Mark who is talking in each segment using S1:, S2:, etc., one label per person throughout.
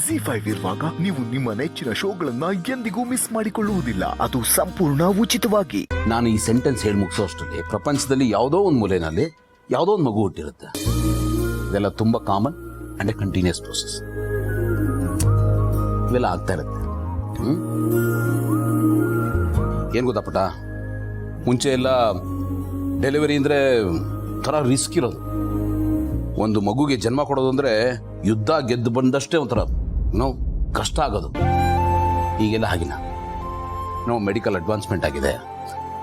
S1: ZEE5 ಇರುವಾಗ ನೀವು ನಿಮ್ಮ ನೆಚ್ಚಿನ ಶೋಗಳನ್ನ ಎಂದಿಗೂ ಮಿಸ್ ಮಾಡಿಕೊಳ್ಳುವುದಿಲ್ಲ. ಅದು ಸಂಪೂರ್ಣ ಉಚಿತವಾಗಿ.
S2: ನಾನು ಈ ಸೆಂಟೆನ್ಸ್ ಹೇಳಿ ಮುಗಿಸೋ ಅಷ್ಟರಲ್ಲಿ ಪ್ರಪಂಚದಲ್ಲಿ ಯಾವುದೋ ಒಂದು ಮೂಲೆಯಲ್ಲಿ ಯಾವುದೋ ಒಂದು ಮಗು ಹುಟ್ಟಿರುತ್ತೆ. ಇದೆಲ್ಲ ತುಂಬಾ ಕಾಮನ್ ಅಂಡ್ ಕಂಟಿನ್ಯೂಸ್ ಪ್ರೋಸೆಸ್. ಇವೆಲ್ಲ ಆಗ್ತಾ ಇರುತ್ತೆ. ಏನ್ ಗೊತ್ತಾ ಪುಟ, ಮುಂಚೆ ಎಲ್ಲ ಡೆಲಿವರಿ ಅಂದ್ರೆ ಥರ ರಿಸ್ಕ್ ಇರೋದು. ಒಂದು ಮಗುಗೆ ಜನ್ಮ ಕೊಡೋದು ಅಂದ್ರೆ ಯುದ್ಧ ಗೆದ್ದು ಬಂದಷ್ಟೇ ಒಂಥರ ಕಷ್ಟ ಆಗೋದು. ಈಗೆಲ್ಲ ಹಾಗಿಲ್ಲ. ಮೆಡಿಕಲ್ ಅಡ್ವಾನ್ಸ್ಮೆಂಟ್ ಆಗಿದೆ.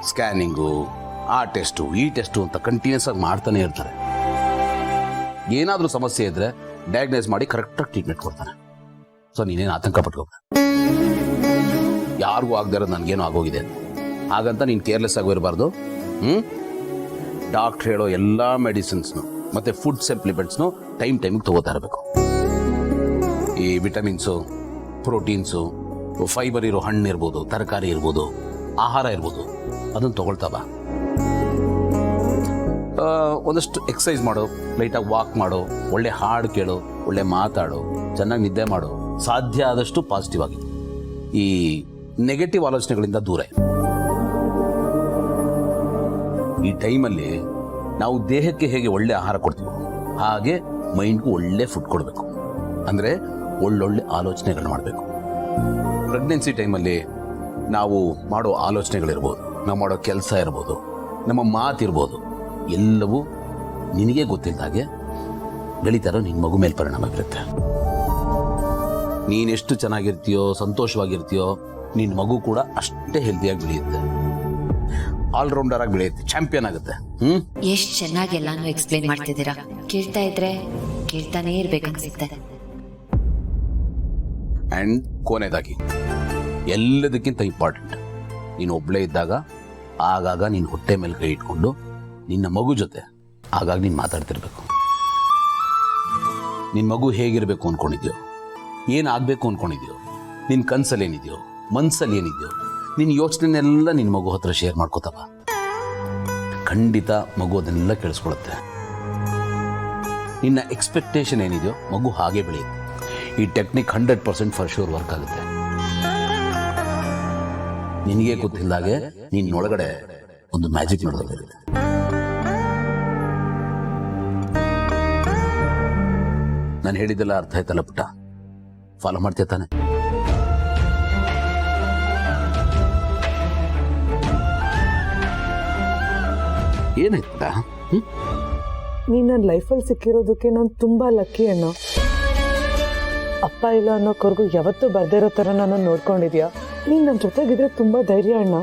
S2: ಸ್ಕ್ಯಾನಿಂಗು, ಆ ಟೆಸ್ಟು, ಈ ಟೆಸ್ಟು ಅಂತ ಕಂಟಿನ್ಯೂಸ್ ಆಗಿ ಮಾಡ್ತಾನೆ ಇರ್ತಾರೆ. ಏನಾದರೂ ಸಮಸ್ಯೆ ಇದ್ರೆ ಡಯಾಗ್ನೈಸ್ ಮಾಡಿ ಕರೆಕ್ಟಾಗಿ ಟ್ರೀಟ್ಮೆಂಟ್ ಕೊಡ್ತಾನೆ. ಸೊ ನೀನೇನು ಆತಂಕ ಪಟ್ಕೋಬೇಡ. ಯಾರಿಗೂ ಆಗದೆ ಇರೋದು ನನಗೇನು ಆಗೋಗಿದೆ ಹಾಗಂತ ನೀನು ಕೇರ್ಲೆಸ್ ಆಗಿರಬಾರ್ದು. ಡಾಕ್ಟ್ರ್ ಹೇಳೋ ಎಲ್ಲ ಮೆಡಿಸಿನ್ಸ್ನು ಮತ್ತೆ ಫುಡ್ ಸಪ್ಲಿಮೆಂಟ್ಸ್ನು ಟೈಮಿಗೆ ತಗೋತಾ ಇರಬೇಕು. ಈ ವಿಟಮಿನ್ಸು, ಪ್ರೋಟೀನ್ಸು, ಫೈಬರ್ ಇರೋ ಹಣ್ಣು ಇರ್ಬೋದು, ತರಕಾರಿ ಇರ್ಬೋದು, ಆಹಾರ ಇರ್ಬೋದು, ಅದನ್ನು ತಗೊಳ್ತಾ ಬಾ. ಒಂದಷ್ಟು ಎಕ್ಸಸೈಸ್ ಮಾಡು, ಲೈಟಾಗಿ ವಾಕ್ ಮಾಡು, ಒಳ್ಳೆ ಹಾಡು ಕೇಳು, ಒಳ್ಳೆ ಮಾತಾಡು, ಚೆನ್ನಾಗಿ ನಿದ್ದೆ ಮಾಡು. ಸಾಧ್ಯ ಆದಷ್ಟು ಪಾಸಿಟಿವ್ ಆಗಿ, ಈ ನೆಗೆಟಿವ್ ಆಲೋಚನೆಗಳಿಂದ ದೂರ. ಈ ಟೈಮಲ್ಲಿ ನಾವು ದೇಹಕ್ಕೆ ಹೇಗೆ ಒಳ್ಳೆ ಆಹಾರ ಕೊಡ್ತೀವೋ ಹಾಗೆ ಮೈಂಡ್ಗೂ ಒಳ್ಳೆ ಫುಡ್ ಕೊಡಬೇಕು. ಅಂದರೆ ಒಳ್ಳೊಳ್ಳೆ ಆಲೋಚನೆಗಳು ಮಾಡಬೇಕು. ಪ್ರೆಗ್ನೆನ್ಸಿ ಟೈಮಲ್ಲಿ ನಾವು ಮಾಡೋ ಆಲೋಚನೆಗಳಿರ್ಬೋದು, ನಾವು ಮಾಡೋ ಕೆಲಸ ಇರ್ಬೋದು, ನಮ್ಮ ಮಾತಿರ್ಬೋದು, ಎಲ್ಲವೂ ನಿನಗೆ ಗೊತ್ತಿದ್ದಾಗೆ ಬೆಳೀತಾರೋ ನಿನ್ನ ಮಗು ಮೇಲೆ ಪರಿಣಾಮ ಬೀರುತ್ತೆ. ನೀನೆಷ್ಟು ಚೆನ್ನಾಗಿರ್ತೀಯೋ, ಸಂತೋಷವಾಗಿರ್ತೀಯೋ, ನಿನ್ನ ಮಗು ಕೂಡ ಅಷ್ಟೇ ಹೆಲ್ದಿಯಾಗಿ ಬೆಳೆಯುತ್ತೆ. ಆಲ್ರೌಂಡರ್ ಆಗಿ ಬೆಳೆಯುತ್ತೆ, ಚಾಂಪಿಯನ್ ಆಗುತ್ತೆ.
S3: ಎಷ್ಟು ಚೆನ್ನಾಗಿ ಎಲ್ಲಾನು ಎಕ್ಸ್ಪ್ಲೇನ್ ಮಾಡ್ತಿದ್ದೀರಾ. ಕೇಳ್ತಾ ಇದ್ರೆ ಕೇಳ್ತಾನೇ ಇರ್ಬೇಕನ್ಸುತ್ತೆ.
S2: ಅಂಡ್ ಕೊನೆಯದಾಗಿ ಎಲ್ಲದಕ್ಕಿಂತ ಇಂಪಾರ್ಟೆಂಟ್, ನೀನು ಒಬ್ಳೇ ಇದ್ದಾಗ ಆಗಾಗ ನೀನು ಹೊಟ್ಟೆ ಮೇಲೆ ಕೈ ಇಟ್ಕೊಂಡು ನಿನ್ನ ಮಗು ಜೊತೆ ಆಗಾಗ ನೀನು ಮಾತಾಡ್ತಿರ್ಬೇಕು. ನಿನ್ನ ಮಗು ಹೇಗಿರ್ಬೇಕು ಅನ್ಕೊಂಡಿದ್ಯೋ, ಏನಾಗಬೇಕು ಅನ್ಕೊಂಡಿದ್ಯೋ, ನಿನ್ನ ಕನ್ಸಲ್ಲಿ ಏನಿದೆಯೋ, ಮನ್ಸಲ್ಲಿ ಏನಿದೆಯೋ, ನಿನ್ನ ಯೋಚನೆನೆಲ್ಲ ನಿನ್ನ ಮಗು ಹತ್ರ ಶೇರ್ ಮಾಡ್ಕೋತವ. ಖಂಡಿತ ಮಗು ಅದನ್ನೆಲ್ಲ ಕೇಳಿಸ್ಕೊಳುತ್ತೆ. ನಿನ್ನ ಎಕ್ಸ್ಪೆಕ್ಟೇಷನ್ ಏನಿದೆಯೋ ಮಗು ಹಾಗೆ ಬೆಳೆಯುತ್ತೆ. ಈ ಟೆಕ್ನಿಕ್ 100% ಫಾರ್ ಶೂರ್ ವರ್ಕ್ ಆಗುತ್ತೆ. ನಿನಗೆ ಗೊತ್ತಿಲ್ಲದಾಗೆ ನಿನ್ನೊಳಗಡೆ ಒಂದು ಮ್ಯಾಜಿಕ್ ನಡೆದಿರುತ್ತೆ. ನಾನು ಹೇಳಿದ್ದೆಲ್ಲ ಅರ್ಥ ಆಯ್ತಲ್ಲ ಪುಟ್ಟ? ಫಾಲೋ ಮಾಡ್ತೀಯ ತಾನೆ? ಏನಾಯ್ತು ಪುಟ್ಟ?
S4: ನೀನ್ ನನ್ನ ಲೈಫಲ್ಲಿ ಸಿಕ್ಕಿರೋದಕ್ಕೆ ನಾನು ತುಂಬಾ ಲಕ್ಕಿ ಅಣ್ಣ. ಅಪ್ಪ ಇಲ್ಲ ಅನ್ನೋಕ್ವರೆಗೂ ಯಾವತ್ತೂ ಬರ್ದೇ ಇರೋ ಥರ ನಾನು ನೋಡ್ಕೊಂಡಿದ್ಯಾ. ನೀನು ನನ್ನ ಜೊತೆಗಿದ್ರೆ ತುಂಬ ಧೈರ್ಯ ಅಣ್ಣ.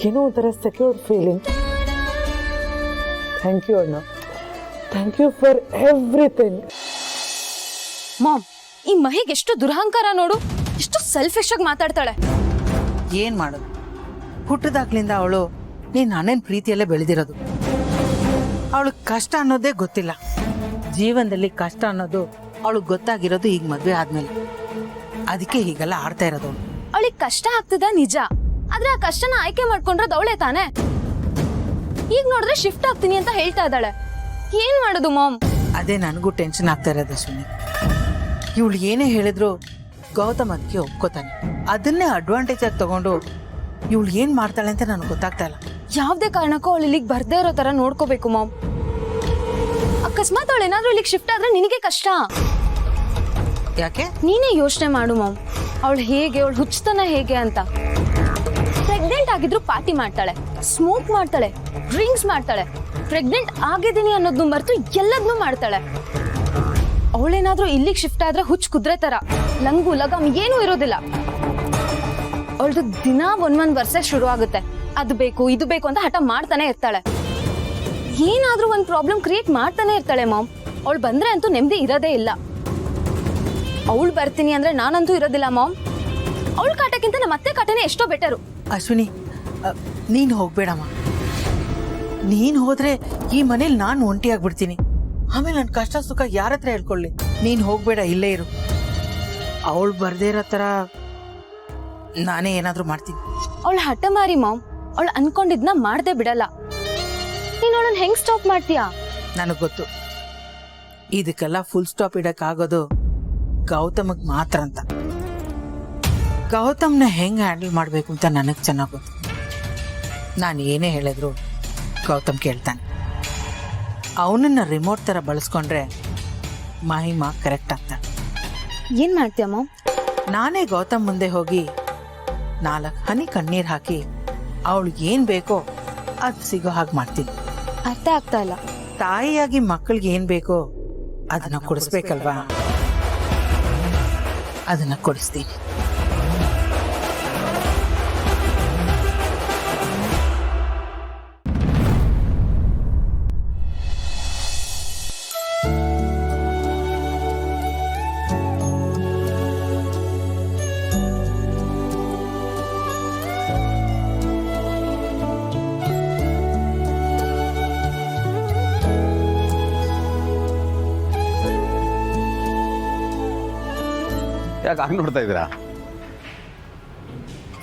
S4: ಏನೋ ಒಂಥರ ಸೆಕ್ಯೂರ್ಡ್ ಫೀಲಿಂಗ್. ಥ್ಯಾಂಕ್ ಯು ಅಣ್ಣ. Thank you for everything.
S5: Mom, ಈ ಮಹಿಗೆ ಎಷ್ಟು ದುರಹಂಕಾರ ನೋಡು, ಎಷ್ಟು ಸೆಲ್ಫಿಶ್ ಆಗಿ ಮಾತಾಡ್ತಾಳೆ.
S6: ಏನ್ ಮಾಡೋದು, ಹುಟ್ಟದಾಗ್ಲಿಂದ ಅವಳು ನೀನ್ ಅಣ್ಣನ ಪ್ರೀತಿಯಲ್ಲೇ ಬೆಳೆದಿರೋದು. ಅವಳಿಗೆ ಕಷ್ಟ ಅನ್ನೋದೇ ಗೊತ್ತಿಲ್ಲ. ಜೀವನದಲ್ಲಿ ಕಷ್ಟ ಅನ್ನೋದು ಅವಳಿಗೆ ಗೊತ್ತಾಗಿರೋದು ಈಗ ಮದ್ವೆ ಆದ್ಮೇಲೆ. ಅದಕ್ಕೆ ಹೀಗೆಲ್ಲ ಆಡ್ತಾ ಇರೋದು.
S5: ಅವಳಿಗೆ ಕಷ್ಟ ಆಗ್ತದ ನಿಜ, ಆದ್ರೆ ಆ ಕಷ್ಟನ ಆಯ್ಕೆ ಮಾಡ್ಕೊಂಡ್ರದ್ ಅವಳೇ ತಾನೆ. ಈಗ ನೋಡಿದ್ರೆ ಶಿಫ್ಟ್ ಆಗ್ತೀನಿ ಅಂತ ಹೇಳ್ತಾ ಇದ್ದಾಳೆ. ಏನ್ ಮಾಡೋದು ಮಾಮ್?
S6: ಅದೇ ನನಗೂ ಟೆನ್ಷನ್ ಆಗ್ತಾ ಇರೋದು ಅಶ್ವಿನಿ. ಇವಳು ಏನೇ ಹೇಳಿದ್ರು ಗೌತಮ್ ಅದಕ್ಕೆ ಒಪ್ಕೋತಾನೆ. ಅದನ್ನೇ ಅಡ್ವಾಂಟೇಜ್ ಆಗಿ ತಗೊಂಡು ಇವಳು ಏನ್ ಮಾಡ್ತಾಳೆ ಅಂತ ನನಗೆ ಗೊತ್ತಾಗ್ತಾ ಇಲ್ಲ.
S5: ಯಾವ್ದೇ ಕಾರಣಕ್ಕೂ ಅವಳು ಇಲ್ಲಿಗೆ ಬರ್ದೇ ಇರೋ ತರ ನೋಡ್ಕೋಬೇಕು ಮಾಮ್. ಅಕಸ್ಮಾತ್ ಅವಳು ಏನಾದ್ರೂ ಇಲ್ಲಿಗೆ ಶಿಫ್ಟ್ ಆದ್ರೆ ನಿನಗೆ ಕಷ್ಟ.
S6: ಯಾಕೆ?
S5: ನೀನೇ ಯೋಚನೆ ಮಾಡು ಮಾಮ್, ಅವಳು ಹೇಗೆ, ಅವಳು ಹುಚ್ಚತನ ಹೇಗೆ ಅಂತ. ಪ್ರೆಗ್ನೆಂಟ್ ಆಗಿದ್ರು ಪಾರ್ಟಿ ಮಾಡ್ತಾಳೆ, ಸ್ಮೋಕ್ ಮಾಡ್ತಾಳೆ, ಡ್ರಿಂಕ್ಸ್ ಮಾಡ್ತಾಳೆ. ಪ್ರೆಗ್ನೆಂಟ್ ಆಗಿದ್ದೀನಿ ಅನ್ನೋದನ್ನು ಮರೆತು ಎಲ್ಲದನ್ನೂ ಮಾಡ್ತಾಳೆ. ಅವಳೇನಾದ್ರೂ ಇಲ್ಲಿಗೆ ಶಿಫ್ಟ್ ಆದ್ರೆ ಹುಚ್ಚ ಕುದ್ರೆ ತರ ಲಂಗು ಲಗಾಮ್ ಏನೂ ಇರೋದಿಲ್ಲ. ಅವಳದು ದಿನ ಒಂದೊಂದ್ ವರ್ಷ ಶುರು ಆಗುತ್ತೆ. ಅದು ಬೇಕು ಇದು ಬೇಕು ಅಂತ ಹಠ ಮಾಡ್ತಾನೆ ಇರ್ತಾಳೆ. ಏನಾದ್ರೂ ಒಂದ್ ಪ್ರಾಬ್ಲಮ್ ಕ್ರಿಯೇಟ್ ಮಾಡ್ತಾನೆ ಇರ್ತಾಳೆ ಮಾಮ್. ಅವಳು ಬಂದ್ರೆ ಅಂತೂ ನೆಮ್ಮದಿ ಇರೋದೇ ಇಲ್ಲ. ಅವಳು ಬರ್ತೀನಿ ಅಂದ್ರೆ ನಾನಂತೂ ಇರೋದಿಲ್ಲ ಮಾಮ್. ಅವಳ ಕಾಟಕ್ಕಿಂತ ನಮ್ಮ ಅತ್ತೆ ಕಾಟನೇ ಎಷ್ಟೋ ಬೆಟರು.
S6: ಅಶ್ವಿನಿ, ನೀನ್ ಹೋಗ್ಬೇಡಮ್ಮ. ನೀನ್ ಹೋದ್ರೆ ಈ ಮನೇಲಿ ನಾನು ಒಂಟಿಯಾಗ್ಬಿಡ್ತೀನಿ. ಆಮೇಲೆ ನನ್ನ ಕಷ್ಟ ಸುಖ ಯಾರ ಹತ್ರ ಹೇಳ್ಕೊಳ್ಳಿ. ನೀನ್ ಹೋಗ್ಬೇಡ, ಇಲ್ಲೇ ಇರು. ಅವಳು ಬರ್ದೇ ಇರೋ ತರ ನಾನೇ ಏನಾದ್ರೂ ಮಾಡ್ತೀನಿ.
S5: ಅವಳು ಹಠ ಮಾರಿ ಮಾಮ್. ಅವಳು ಅನ್ಕೊಂಡಿದ್ನ ಮಾಡ್ದೆ ಬಿಡಲ್ಲ. ನೀನ್ ಅವಳನ್ನ ಹೆಂಗ್ ಸ್ಟಾಪ್ ಮಾಡ್ತೀಯಾ?
S6: ನನಗ್ ಗೊತ್ತು. ಇದಕ್ಕೆಲ್ಲ ಫುಲ್ ಸ್ಟಾಪ್ ಇಡಕ್ ಆಗೋದು ಗೌತಮ್ಗೆ ಮಾತ್ರ ಅಂತ. ಗೌತಮ್ನ ಹೆಂಗೆ ಹ್ಯಾಂಡಲ್ ಮಾಡಬೇಕು ಅಂತ ನನಗೆ ಚೆನ್ನಾಗಿ ಗೊತ್ತು. ನಾನು ಏನೇ ಹೇಳಿದ್ರು ಗೌತಮ್ ಕೇಳ್ತಾನೆ. ಅವನನ್ನು ರಿಮೋಟ್ ಥರ ಬಳಸ್ಕೊಂಡ್ರೆ ಮಹಿಮಾ ಕರೆಕ್ಟ್ ಆಗ್ತಾನೆ.
S5: ಏನ್ ಮಾಡ್ತೀಯ ಮಾಮ್?
S6: ನಾನೇ ಗೌತಮ್ ಮುಂದೆ ಹೋಗಿ 4 ಹನಿ ಕಣ್ಣೀರು ಹಾಕಿ ಅವಳಿಗೆ ಏನು ಬೇಕೋ ಅದು ಸಿಗೋ ಹಾಗೆ ಮಾಡ್ತೀನಿ.
S5: ಅರ್ಥ ಆಗ್ತಾ ಇಲ್ಲ.
S6: ತಾಯಿಯಾಗಿ ಮಕ್ಕಳಿಗೆ ಏನು ಬೇಕೋ ಅದನ್ನ ಕೊಡಿಸ್ಬೇಕಲ್ವಾ, ಅದನ್ನ ಕೊಡಿಸ್ತೀನಿ.
S2: ಯಾಕೆ ಹಂಗೆ ನೋಡ್ತಾ ಇದ್ದೀರಾ?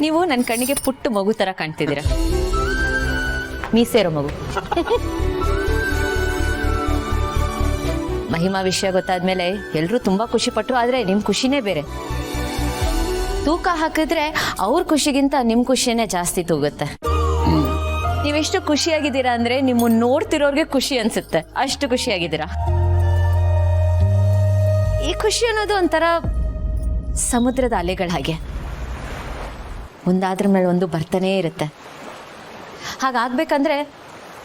S3: ನೀವು ನನ್ನ ಕಣ್ಣಿಗೆ ಪುಟ್ಟ ಮಗು ತರ ಕಾಣ್ತಿದ್ದೀರಾ. ಮೀಸೇರೋ ಮಗು. ಮಹಿಮಾ ವಿಷಯ ಗೊತ್ತಾದ್ಮೇಲೆ ಎಲ್ಲರೂ ತುಂಬಾ ಖುಷಿ ಪಟ್ರು. ಆದ್ರೆ ನಿಮ್ ಖುಷಿನೇ ಬೇರೆ. ತೂಕ ಹಾಕಿದ್ರೆ ಅವ್ರ ಖುಷಿಗಿಂತ ನಿಮ್ ಖುಷಿನೇ ಜಾಸ್ತಿ ತೂಗುತ್ತೆ. ನೀವೆಷ್ಟು ಖುಷಿಯಾಗಿದ್ದೀರಾ ಅಂದ್ರೆ ನಿಮ್ಮನ್ನ ನೋಡ್ತಿರೋರ್ಗೆ ಖುಷಿ ಅನ್ಸುತ್ತೆ, ಅಷ್ಟು ಖುಷಿಯಾಗಿದ್ದೀರಾ. ಈ ಖುಷಿ ಅನ್ನೋದು ಒಂಥರ ಸಮುದ್ರದ ಅಲೆಗಳ ಹಾಗೆ, ಒಂದಾದ್ರ ಮೇಲೆ ಒಂದು ಬರ್ತಾನೇ ಇರುತ್ತೆ. ಹಾಗಾಗ್ಬೇಕಂದ್ರೆ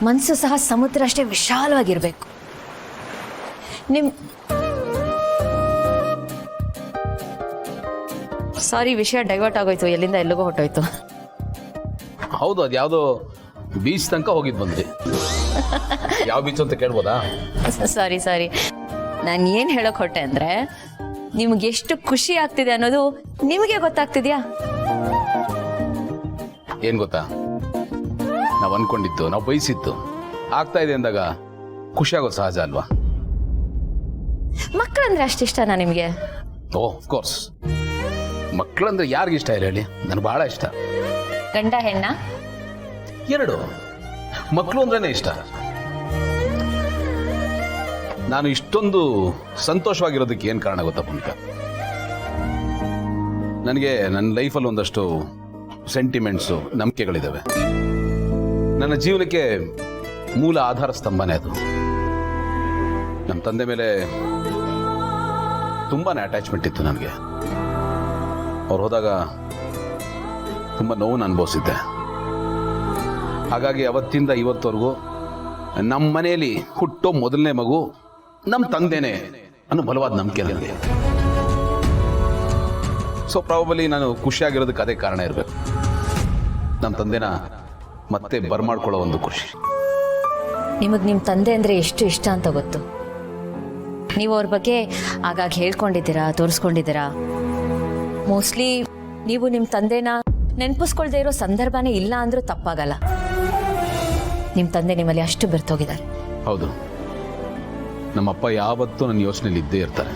S3: ಮನಸ್ಸು ಸಹ ಸಮುದ್ರ ಅಷ್ಟೇ ವಿಶಾಲವಾಗಿರ್ಬೇಕು. ಸಾರಿ, ವಿಷಯ ಡೈವರ್ಟ್ ಆಗೋಯ್ತು, ಎಲ್ಲಿಂದ ಎಲ್ಲಿಗೋ ಹೊಟ್ಟೋಯ್ತು.
S2: ಹೌದು, ಅದು ಯಾವುದೋ ಬೀಚ್ ತನಕ ಹೋಗಿದ್ದು ಬಂದ್ರಿ. ಯಾವ ಬೀಚ್ ಅಂತ ಕೇಳ್ಬೋದಾ?
S3: ಸಾರಿ, ನಾನು ಏನು ಹೇಳೋಕೆ ಹೊಟ್ಟೆ ಅಂದರೆ, ನಿಮ್ಗೆ ಎಷ್ಟು ಖುಷಿ ಆಗ್ತಿದೆ ಅನ್ನೋದು ನಿಮಗೆ ಗೊತ್ತಾಗ್ತಿದ್ಯಾ?
S2: ಏನು ಗೊತ್ತಾ, ನಾವು ಅನ್ಕೊಂಡಿದ್ದು, ನಾವು ಬಯಸಿದ್ದು ಆಗ್ತಾ ಇದೆ ಅಂದಾಗ ಖುಷಿ ಆಗೋದು ಸಹಜ ಅಲ್ವಾ?
S3: ಮಕ್ಕಳಂದ್ರೆ ಅಷ್ಟಿಷ್ಟನಾ ನಿಮಗೆ?
S2: ಆಫ್ ಕೋರ್ಸ್, ಮಕ್ಕಳಂದ್ರೆ ಯಾರಿಗಿಷ್ಟ ಇಷ್ಟ ಇಲ್ಲ ಹೇಳಿ? ನನಗೆ ಬಹಳ ಇಷ್ಟ.
S3: ಗಂಡ ಹೆಣ್ಣ
S2: ಎರಡು. ಮಕ್ಕಳು ಅಂದ್ರೇನೆ ಇಷ್ಟ. ನಾನು ಇಷ್ಟೊಂದು ಸಂತೋಷವಾಗಿರೋದಕ್ಕೆ ಏನು ಕಾರಣ ಗೊತ್ತಾ ಪುನಿಕ? ನನಗೆ ನನ್ನ ಲೈಫಲ್ಲಿ ಒಂದಷ್ಟು ಸೆಂಟಿಮೆಂಟ್ಸು, ನಂಬಿಕೆಗಳಿದ್ದಾವೆ. ನನ್ನ ಜೀವನಕ್ಕೆ ಮೂಲ ಆಧಾರ ಸ್ತಂಭನೇ ಅದು. ನಮ್ಮ ತಂದೆ ಮೇಲೆ ತುಂಬಾ ಅಟ್ಯಾಚ್ಮೆಂಟ್ ಇತ್ತು ನನಗೆ. ಅವ್ರು ಹೋದಾಗ ತುಂಬ ನೋವನ್ನು ಅನುಭವಿಸಿದ್ದೆ. ಹಾಗಾಗಿ ಅವತ್ತಿಂದ ಇವತ್ತವರೆಗೂ ನಮ್ಮ ಮನೆಯಲ್ಲಿ ಹುಟ್ಟೋ ಮೊದಲನೇ ಮಗು ನಮ್ಮ ತಂದೆನೇ ಅನ್ನೋ ಬಲವಾದ ನಂಬಿಕೆ ನನಗೆ. ಸೊ ಪ್ರಾಬಬಲಿ ನಾನು ಖುಷಿಯಾಗಿರೋದಕ್ಕೆ ಅದೇ ಕಾರಣ ಇರಬೇಕು. ನಮ್ಮ ತಂದೆನ ಮತ್ತೆ ಬರ್ಮಾಡ್ಕೊಳ್ಳೋ ಒಂದು ಖುಷಿ.
S3: ನಿಮಗೆ ನಿಮ್ಮ ತಂದೆ ಅಂದರೆ ಎಷ್ಟು ಇಷ್ಟ ಅಂತ ಗೊತ್ತು. ನೀವು ಅವ್ರ ಬಗ್ಗೆ ಆಗಾಗ ಹೇಳ್ಕೊಂಡಿದ್ದೀರಾ, ತೋರಿಸ್ಕೊಂಡಿದ್ದೀರಾ. ಮೋಸ್ಟ್ಲಿ ನೀವು ನಿಮ್ಮ ತಂದೆನ ನೆನಪಿಸ್ಕೊಳ್ದೇ ಇರೋ ಸಂದರ್ಭನೇ ಇಲ್ಲ ಅಂದ್ರೂ ತಪ್ಪಾಗಲ್ಲ. ನಿಮ್ಮ ತಂದೆ ನಿಮ್ಮಲ್ಲಿ ಅಷ್ಟು ಬೆರ್ತೋಗಿದ್ದಾರೆ.
S2: ಹೌದು, ನಮ್ಮಪ್ಪ ಯಾವತ್ತೂ ನನ್ನ ಯೋಚನೆಯಲ್ಲಿ ಇದ್ದೇ ಇರ್ತಾರೆ.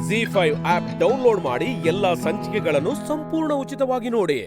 S7: ZEE5 ಆಪ್ ಡೌನ್ಲೋಡ್ ಮಾಡಿ ಎಲ್ಲಾ ಸಂಚಿಕೆಗಳನ್ನು ಸಂಪೂರ್ಣ ಉಚಿತವಾಗಿ ನೋಡಿ.